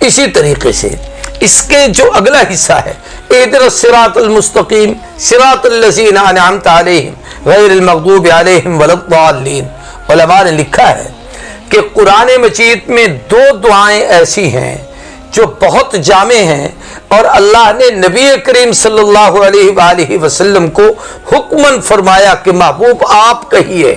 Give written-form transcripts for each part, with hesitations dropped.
इसी तरीके से इसके जो अगला हिस्सा है, इहदिनस सिरातल मुस्तकीम सिरातल लज़ीना अनअमता अलैहिम गैरिल मग़दूबि अलैहिम वलद्दाल्लीन। उलमा ने लिखा है कि कुरान मजीद में दो दुआएं ऐसी हैं जो बहुत जामे हैं और अल्लाह ने नबी करीम सल्लल्लाहु अलैहि वसल्लम को हुक्मन फरमाया कि महबूब आप कहिए,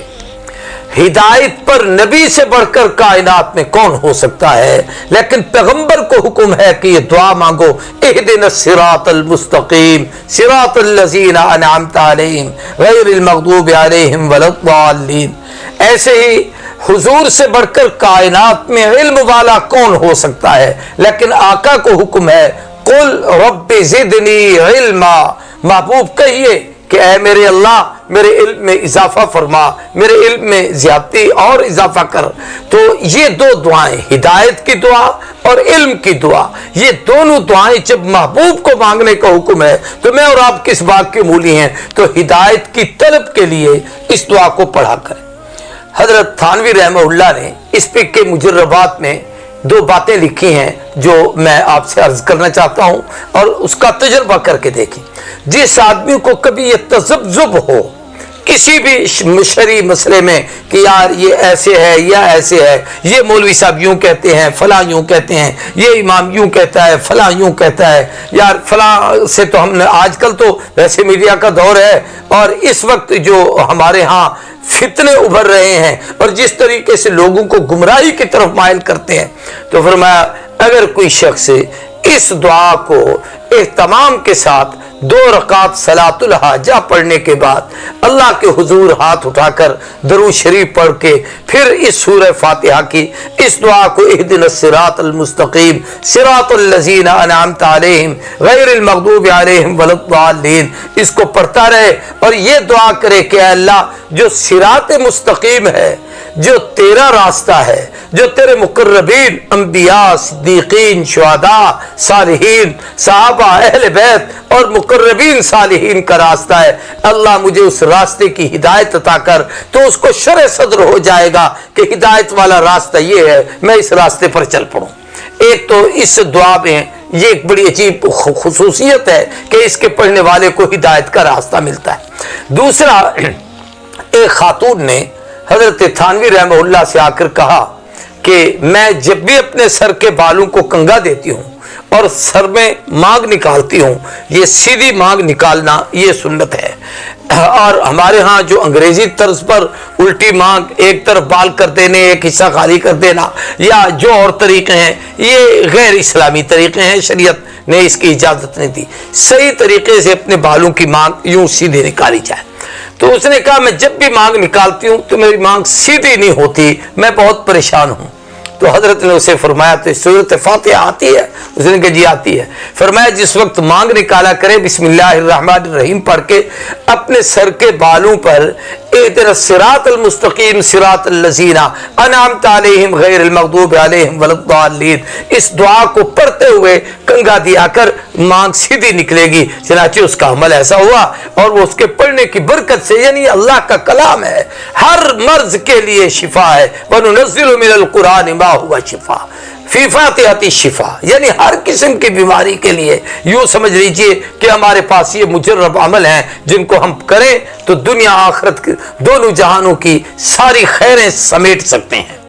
हिदायत पर नबी से बढ़कर कायनात में कौन हो सकता है। लेकिन पैगंबर को हुक्म है कि ये दुआ मांगो, इहदिनस सिरातल मुस्तकीम सिरातल लज़ीना अनअमता अलैहिम गैरिल मग़दूबि अलैहिम वलद्दाल्लीन। ऐसे ही हुजूर से बढ़कर कायनात में इल्म वाला कौन हो सकता है, लेकिन आका को हुक्म है कुल रब्बि ज़िदनी इल्मा, महबूब कहिए कि ऐ मेरे अल्लाह मेरे इल्म में इजाफा फरमा, मेरे इल्म में ज्यादती और इजाफा कर। तो ये दो दुआएं, हिदायत की दुआ और इल्म की दुआ, ये दोनों दुआएं जब महबूब को मांगने का हुक्म है तो मैं और आप किस बात के मूली हैं, तो हिदायत की तलब के लिए इस दुआ को पढ़ा करें। हजरत थानवी रहमहुल्लाह ने इस पे के मुजर्रबात में दो बातें लिखी हैं जो मैं आपसे अर्ज करना चाहता हूं और उसका तजुर्बा करके देखें। जिस आदमी को कभी ये तज़ब्ज़ुब हो किसी भी शरई मसले में कि यार ये ऐसे है या ऐसे है, ये मौलवी साहब यूं कहते हैं, फलां यूं कहते हैं, ये इमाम यूं कहता है, फलां यूं कहता है, यार फलां से तो हमने आजकल तो वैसे मीडिया का दौर है और इस वक्त जो हमारे यहाँ फितने उभर रहे हैं और जिस तरीके से लोगों को गुमराही की तरफ माइल करते हैं, तो फरमाया अगर कोई शख्स इस दुआ को एहतमाम के साथ 2 रकात सलातुल हाजा पढ़ने के बाद अल्लाह के हुजूर हाथ उठाकर दरूद शरीफ पढ़ के फिर इस सूरह फातिहा की इस दुआ को इहदिनस सिरातल मुस्तकीम सिरातल लज़ीना अनअमता अलैहिम गैरिल मग़दूबि अलैहिम वलद्दाल्लीन इसको पढ़ता रहे और ये दुआ करे कि अल्लाह जो सिरात मुस्तकीम है, जो तेरा रास्ता है, जो तेरे मुकर्रबीन अंबिया सिद्दीकीन शुहदा सालिहीन सहाबा अहले बैत और मुकर्रबीन सालिहीन का रास्ता है, अल्लाह मुझे उस रास्ते की हिदायत अता कर। तो उसको शरह सद्र हो जाएगा कि हिदायत वाला रास्ता ये है, मैं इस रास्ते पर चल पड़ूं। एक तो इस दुआ में ये एक बड़ी अजीब खुसूसियत है कि इसके पढ़ने वाले को हिदायत का रास्ता मिलता है। दूसरा, एक खातून ने हजरत थानवी रहमहुल्लाह से आकर कहा कि मैं जब भी अपने सर के बालों को कंगा देती हूँ और सर में मांग निकालती हूँ, ये सीधी मांग निकालना ये सुन्नत है। और हमारे यहाँ जो अंग्रेजी तर्ज पर उल्टी मांग, एक तरफ बाल कर देने एक हिस्सा खाली कर देना, या जो और तरीके हैं, ये गैर इस्लामी तरीके हैं, शरीयत ने इसकी इजाज़त नहीं दी। सही तरीके से अपने बालों की मांग यूँ सीधी निकाली जाए। तो उसने कहा मैं जब भी मांग निकालती हूँ तो मेरी मांग सीधी नहीं होती, मैं बहुत परेशान हूँ। तो हजरत ने उसे फरमाया तो सूरत फातिहा आती है? उसने कहा जी आती है। फरमाया जिस वक्त मांग निकाला करे बिस्मिल्लाहिर्रहमानिर्रहीम पढ़ के अपने सर के बालों पर इहदिनस सिरातल मुस्तकीम सिरातल लज़ीना अनअमता अलैहिम गैरिल मग़दूबि अलैहिम वलद्दाल्लीन इस दुआ को पढ़ते हुए कंगा दिया कर, मांग सीधी निकलेगी। चनाचे उसका अमल ऐसा हुआ और वो उसके पढ़ने की बरकत से, यानी अल्लाह का कलाम है, हर मर्ज के लिए शिफा है। वनुनज़्ज़िलु मिनल कुरानि मा हुवा शिफा फी फातिहाति शिफा, यानी हर किस्म की बीमारी के लिए यूं समझ लीजिए कि हमारे पास ये मुजर्रब अमल हैं जिनको हम करें तो दुनिया आखिरत दोनों जहानों की सारी खैरें समेट सकते हैं।